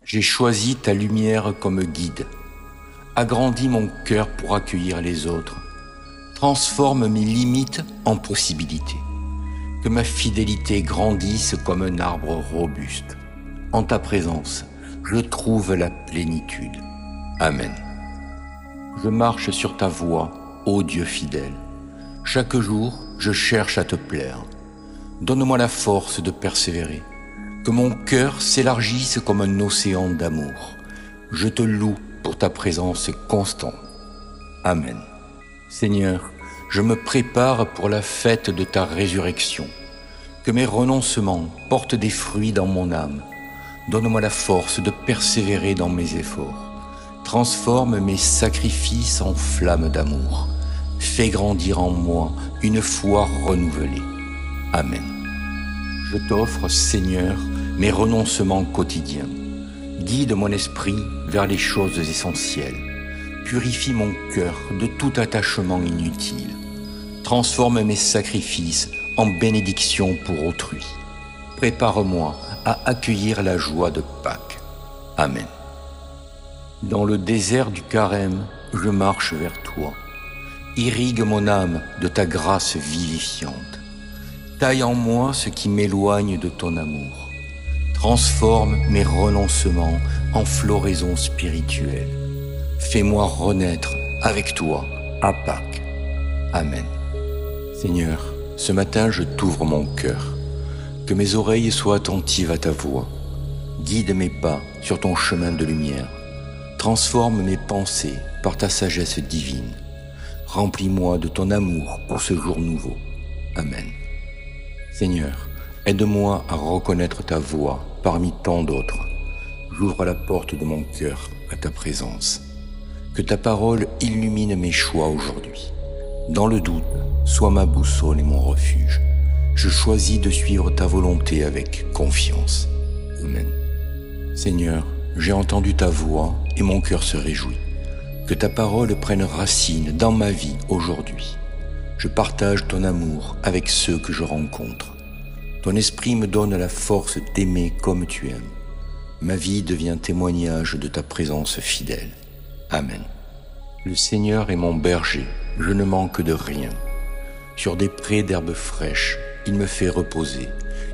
J'ai choisi ta lumière comme guide. Agrandis mon cœur pour accueillir les autres. Transforme mes limites en possibilités. Que ma fidélité grandisse comme un arbre robuste. En ta présence, je trouve la plénitude. Amen. Je marche sur ta voie, ô Dieu fidèle. Chaque jour, je cherche à te plaire. Donne-moi la force de persévérer. Que mon cœur s'élargisse comme un océan d'amour. Je te loue pour ta présence constante. Amen. Seigneur, je me prépare pour la fête de ta résurrection. Que mes renoncements portent des fruits dans mon âme. Donne-moi la force de persévérer dans mes efforts. Transforme mes sacrifices en flammes d'amour. Fais grandir en moi une foi renouvelée. Amen. Je t'offre, Seigneur, mes renoncements quotidiens. Guide mon esprit vers les choses essentielles. Purifie mon cœur de tout attachement inutile. Transforme mes sacrifices en bénédiction pour autrui. Prépare-moi à accueillir la joie de Pâques. Amen. Dans le désert du Carême, je marche vers toi. Irrigue mon âme de ta grâce vivifiante. Taille en moi ce qui m'éloigne de ton amour. Transforme mes renoncements en floraison spirituelle. Fais-moi renaître avec toi à Pâques. Amen. Seigneur, ce matin je t'ouvre mon cœur. Que mes oreilles soient attentives à ta voix. Guide mes pas sur ton chemin de lumière. Transforme mes pensées par ta sagesse divine. Remplis-moi de ton amour pour ce jour nouveau. Amen. Seigneur, aide-moi à reconnaître ta voix parmi tant d'autres. J'ouvre la porte de mon cœur à ta présence. Que ta parole illumine mes choix aujourd'hui. Dans le doute, sois ma boussole et mon refuge. Je choisis de suivre ta volonté avec confiance. Amen. Seigneur, j'ai entendu ta voix et mon cœur se réjouit. Que ta parole prenne racine dans ma vie aujourd'hui. Je partage ton amour avec ceux que je rencontre. Ton esprit me donne la force d'aimer comme tu aimes. Ma vie devient témoignage de ta présence fidèle. Amen. Le Seigneur est mon berger, je ne manque de rien. Sur des prés d'herbes fraîches, il me fait reposer.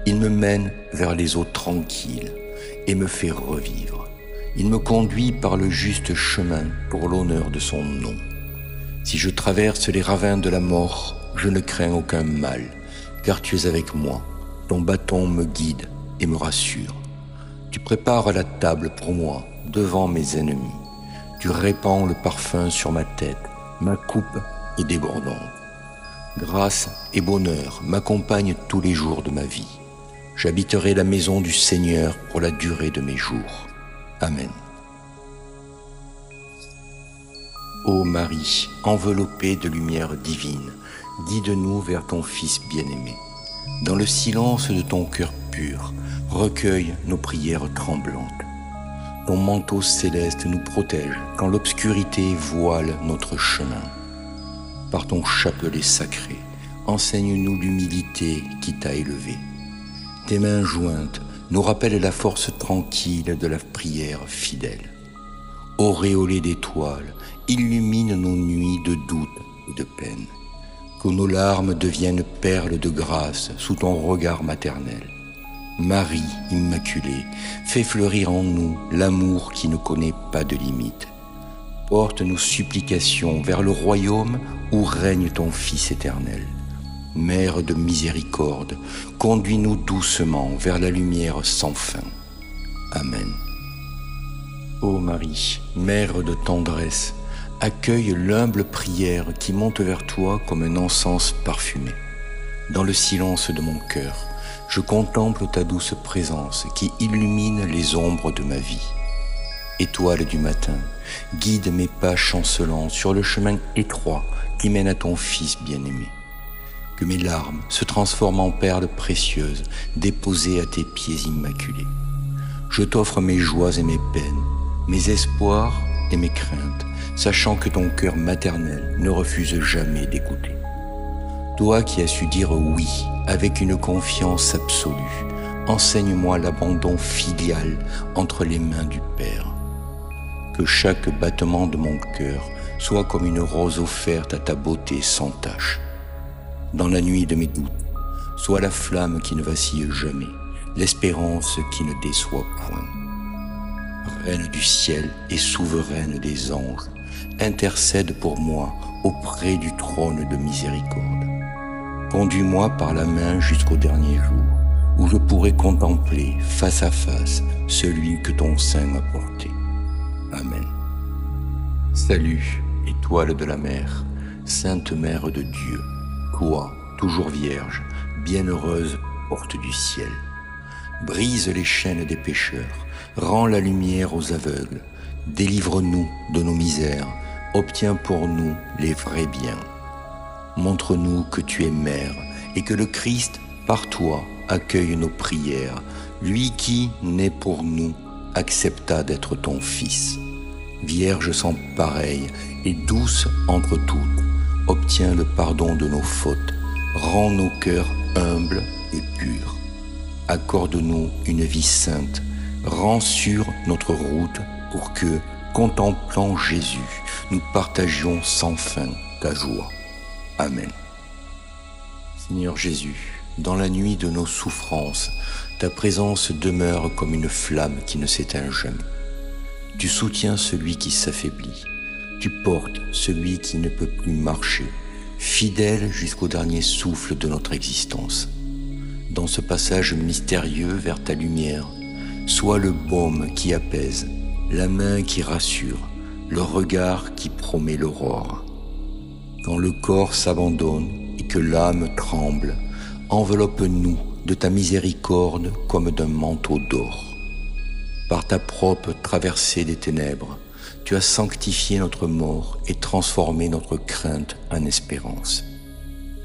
Il me mène vers les eaux tranquilles et me fait revivre. Il me conduit par le juste chemin pour l'honneur de son nom. Si je traverse les ravins de la mort, je ne crains aucun mal, car tu es avec moi. Ton bâton me guide et me rassure. Tu prépares la table pour moi devant mes ennemis. Tu répands le parfum sur ma tête, ma coupe est débordante. Grâce et bonheur m'accompagnent tous les jours de ma vie. J'habiterai la maison du Seigneur pour la durée de mes jours. Amen. Ô Marie, enveloppée de lumière divine, guide-nous vers ton Fils bien-aimé. Dans le silence de ton cœur pur, recueille nos prières tremblantes. Ton manteau céleste nous protège quand l'obscurité voile notre chemin. Par ton chapelet sacré, enseigne-nous l'humilité qui t'a élevé. Tes mains jointes nous rappellent la force tranquille de la prière fidèle. Auréolé d'étoiles, illumine nos nuits de doute et de peine. Que nos larmes deviennent perles de grâce sous ton regard maternel. Marie immaculée, fais fleurir en nous l'amour qui ne connaît pas de limites. Porte nos supplications vers le royaume où règne ton Fils éternel. Mère de miséricorde, conduis-nous doucement vers la lumière sans fin. Amen. Ô Marie, Mère de tendresse, accueille l'humble prière qui monte vers toi comme un encens parfumé. Dans le silence de mon cœur, je contemple ta douce présence qui illumine les ombres de ma vie. Étoile du matin, guide mes pas chancelants sur le chemin étroit qui mène à ton Fils bien-aimé. Que mes larmes se transforment en perles précieuses déposées à tes pieds immaculés. Je t'offre mes joies et mes peines, mes espoirs et mes craintes, sachant que ton cœur maternel ne refuse jamais d'écouter. Toi qui as su dire oui avec une confiance absolue, enseigne-moi l'abandon filial entre les mains du Père. Que chaque battement de mon cœur soit comme une rose offerte à ta beauté sans tache. Dans la nuit de mes doutes, sois la flamme qui ne vacille jamais, l'espérance qui ne déçoit point. Reine du ciel et souveraine des anges, intercède pour moi auprès du trône de miséricorde. Conduis-moi par la main jusqu'au dernier jour, où je pourrai contempler face à face celui que ton sein m'a porté. Amen. Salut, étoile de la mer, sainte mère de Dieu, toi, toujours vierge, bienheureuse porte du ciel. Brise les chaînes des pécheurs, rends la lumière aux aveugles, délivre-nous de nos misères, obtiens pour nous les vrais biens. Montre-nous que tu es mère et que le Christ, par toi, accueille nos prières, lui qui, né pour nous, accepta d'être ton Fils. Vierge sans pareille et douce entre toutes, obtiens le pardon de nos fautes, rends nos cœurs humbles et purs. Accorde-nous une vie sainte, rends sûre notre route pour que, contemplant Jésus, nous partagions sans fin ta joie. Amen. Seigneur Jésus, dans la nuit de nos souffrances, ta présence demeure comme une flamme qui ne s'éteint jamais. Tu soutiens celui qui s'affaiblit, tu portes celui qui ne peut plus marcher, fidèle jusqu'au dernier souffle de notre existence. Dans ce passage mystérieux vers ta lumière, sois le baume qui apaise, la main qui rassure, le regard qui promet l'aurore. Quand le corps s'abandonne et que l'âme tremble, enveloppe-nous de ta miséricorde comme d'un manteau d'or. Par ta propre traversée des ténèbres, tu as sanctifié notre mort et transformé notre crainte en espérance.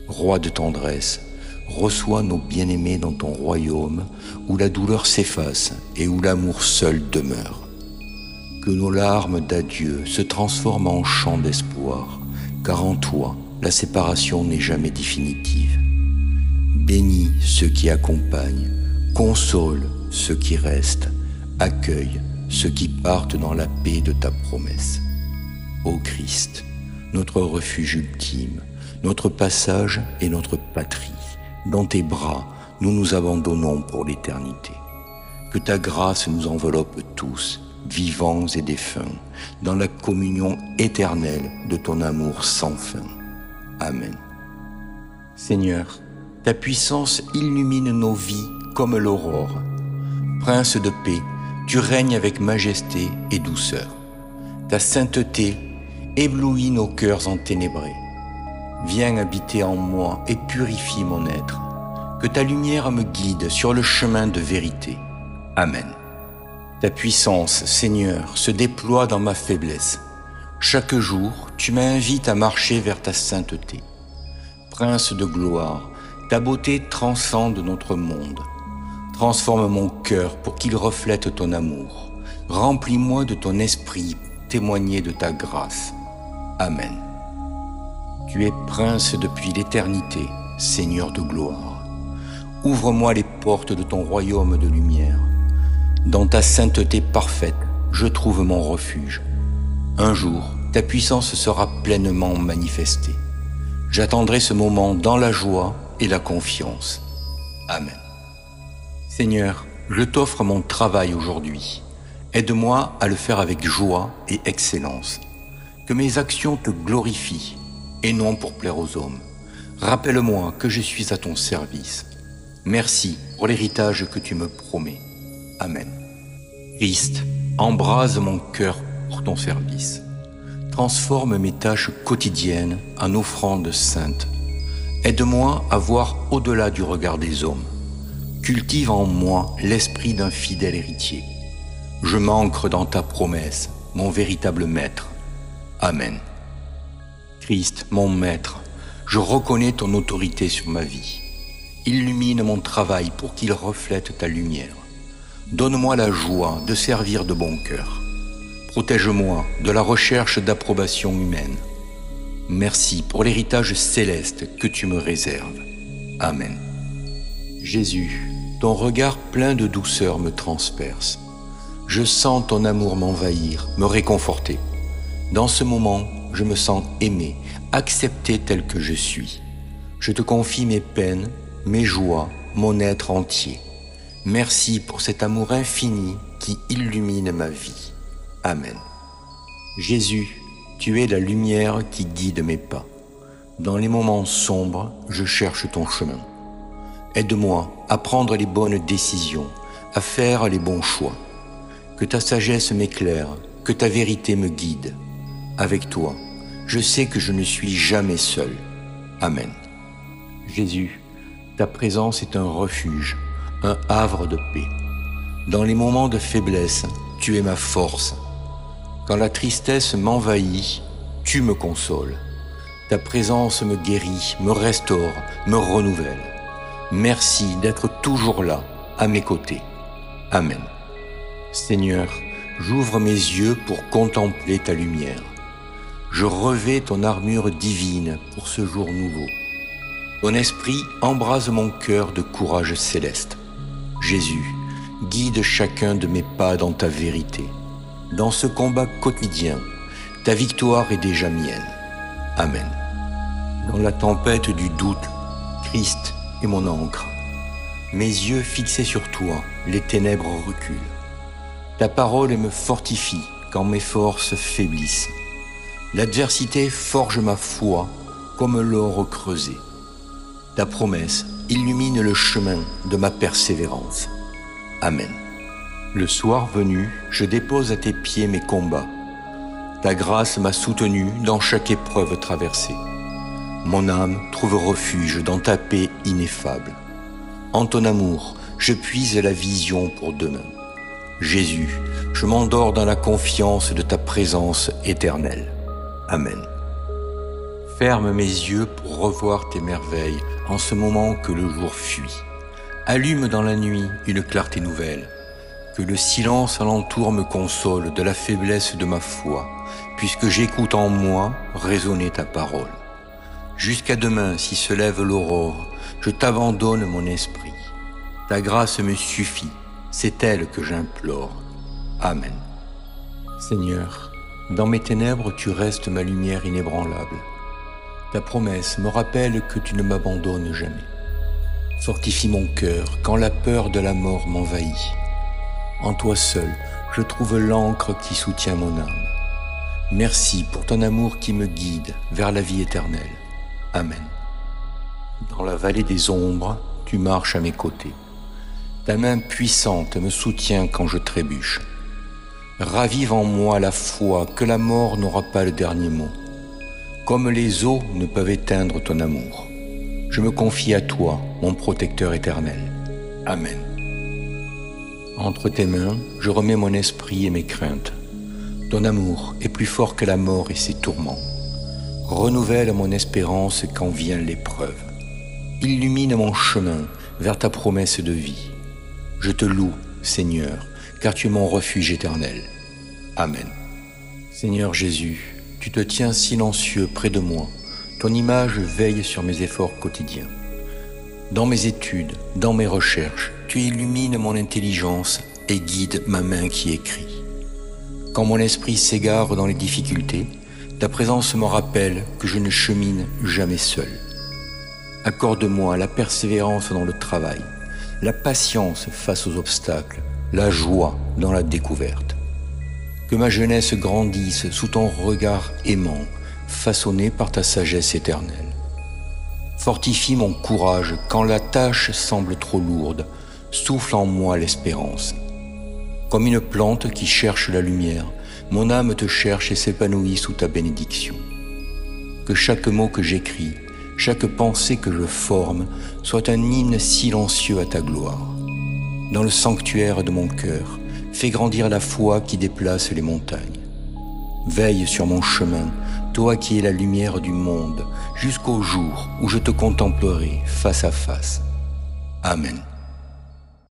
Roi de tendresse, reçois nos bien-aimés dans ton royaume où la douleur s'efface et où l'amour seul demeure. Que nos larmes d'adieu se transforment en chants d'espoir, car en toi, la séparation n'est jamais définitive. Bénis ceux qui accompagnent, console ceux qui restent, accueille ceux qui partent dans la paix de ta promesse. Ô Christ, notre refuge ultime, notre passage et notre patrie, dans tes bras, nous nous abandonnons pour l'éternité. Que ta grâce nous enveloppe tous, vivants et défunts, dans la communion éternelle de ton amour sans fin. Amen. Seigneur, ta puissance illumine nos vies comme l'aurore. Prince de paix, tu règnes avec majesté et douceur. Ta sainteté éblouit nos cœurs enténébrés. Viens habiter en moi et purifie mon être. Que ta lumière me guide sur le chemin de vérité. Amen. Ta puissance, Seigneur, se déploie dans ma faiblesse. Chaque jour, tu m'invites à marcher vers ta sainteté. Prince de gloire, ta beauté transcende notre monde. Transforme mon cœur pour qu'il reflète ton amour. Remplis-moi de ton esprit, témoigner de ta grâce. Amen. Tu es prince depuis l'éternité, Seigneur de gloire. Ouvre-moi les portes de ton royaume de lumière. Dans ta sainteté parfaite, je trouve mon refuge. Un jour, ta puissance sera pleinement manifestée. J'attendrai ce moment dans la joie et la confiance. Amen. Seigneur, je t'offre mon travail aujourd'hui. Aide-moi à le faire avec joie et excellence. Que mes actions te glorifient et non pour plaire aux hommes. Rappelle-moi que je suis à ton service. Merci pour l'héritage que tu me promets. Amen. Christ, embrase mon cœur pour ton service. Transforme mes tâches quotidiennes en offrandes saintes. Aide-moi à voir au-delà du regard des hommes. Cultive en moi l'esprit d'un fidèle héritier. Je m'ancre dans ta promesse, mon véritable maître. Amen. Christ, mon maître, je reconnais ton autorité sur ma vie. Illumine mon travail pour qu'il reflète ta lumière. Donne-moi la joie de servir de bon cœur. Protège-moi de la recherche d'approbation humaine. Merci pour l'héritage céleste que tu me réserves. Amen. Jésus, ton regard plein de douceur me transperce. Je sens ton amour m'envahir, me réconforter. Dans ce moment, je me sens aimé, accepté tel que je suis. Je te confie mes peines, mes joies, mon être entier. Merci pour cet amour infini qui illumine ma vie. Amen. Jésus, tu es la lumière qui guide mes pas. Dans les moments sombres, je cherche ton chemin. Aide-moi à prendre les bonnes décisions, à faire les bons choix. Que ta sagesse m'éclaire, que ta vérité me guide. Avec toi, je sais que je ne suis jamais seul. Amen. Jésus, ta présence est un refuge, un havre de paix. Dans les moments de faiblesse, tu es ma force. Quand la tristesse m'envahit, tu me consoles. Ta présence me guérit, me restaure, me renouvelle. Merci d'être toujours là, à mes côtés. Amen. Seigneur, j'ouvre mes yeux pour contempler ta lumière. Je revêts ton armure divine pour ce jour nouveau. Ton esprit embrase mon cœur de courage céleste. Jésus, guide chacun de mes pas dans ta vérité. Dans ce combat quotidien, ta victoire est déjà mienne. Amen. Dans la tempête du doute, Christ est mon ancre. Mes yeux fixés sur toi, les ténèbres reculent. Ta parole me fortifie quand mes forces faiblissent. L'adversité forge ma foi comme l'or creusé. Ta promesse illumine le chemin de ma persévérance. Amen. Le soir venu, je dépose à tes pieds mes combats. Ta grâce m'a soutenu dans chaque épreuve traversée. Mon âme trouve refuge dans ta paix ineffable. En ton amour, je puise la vision pour demain. Jésus, je m'endors dans la confiance de ta présence éternelle. Amen. Ferme mes yeux pour revoir tes merveilles en ce moment que le jour fuit. Allume dans la nuit une clarté nouvelle. Que le silence alentour me console de la faiblesse de ma foi, puisque j'écoute en moi résonner ta parole. Jusqu'à demain, si se lève l'aurore, je t'abandonne mon esprit. Ta grâce me suffit, c'est elle que j'implore. Amen. Seigneur, dans mes ténèbres, tu restes ma lumière inébranlable. Ta promesse me rappelle que tu ne m'abandonnes jamais. Fortifie mon cœur quand la peur de la mort m'envahit. En toi seul, je trouve l'ancre qui soutient mon âme. Merci pour ton amour qui me guide vers la vie éternelle. Amen. Dans la vallée des ombres, tu marches à mes côtés. Ta main puissante me soutient quand je trébuche. Ravive en moi la foi que la mort n'aura pas le dernier mot. Comme les eaux ne peuvent éteindre ton amour. Je me confie à toi, mon protecteur éternel. Amen. Entre tes mains, je remets mon esprit et mes craintes. Ton amour est plus fort que la mort et ses tourments. Renouvelle mon espérance quand vient l'épreuve. Illumine mon chemin vers ta promesse de vie. Je te loue, Seigneur, car tu es mon refuge éternel. Amen. Seigneur Jésus, tu te tiens silencieux près de moi. Ton image veille sur mes efforts quotidiens. Dans mes études, dans mes recherches, tu illumines mon intelligence et guides ma main qui écrit. Quand mon esprit s'égare dans les difficultés, ta présence me rappelle que je ne chemine jamais seul. Accorde-moi la persévérance dans le travail, la patience face aux obstacles, la joie dans la découverte. Que ma jeunesse grandisse sous ton regard aimant, façonné par ta sagesse éternelle. Fortifie mon courage quand la tâche semble trop lourde, souffle en moi l'espérance. Comme une plante qui cherche la lumière, mon âme te cherche et s'épanouit sous ta bénédiction. Que chaque mot que j'écris, chaque pensée que je forme, soit un hymne silencieux à ta gloire. Dans le sanctuaire de mon cœur, fais grandir la foi qui déplace les montagnes. Veille sur mon chemin, toi qui es la lumière du monde, jusqu'au jour où je te contemplerai face à face. Amen.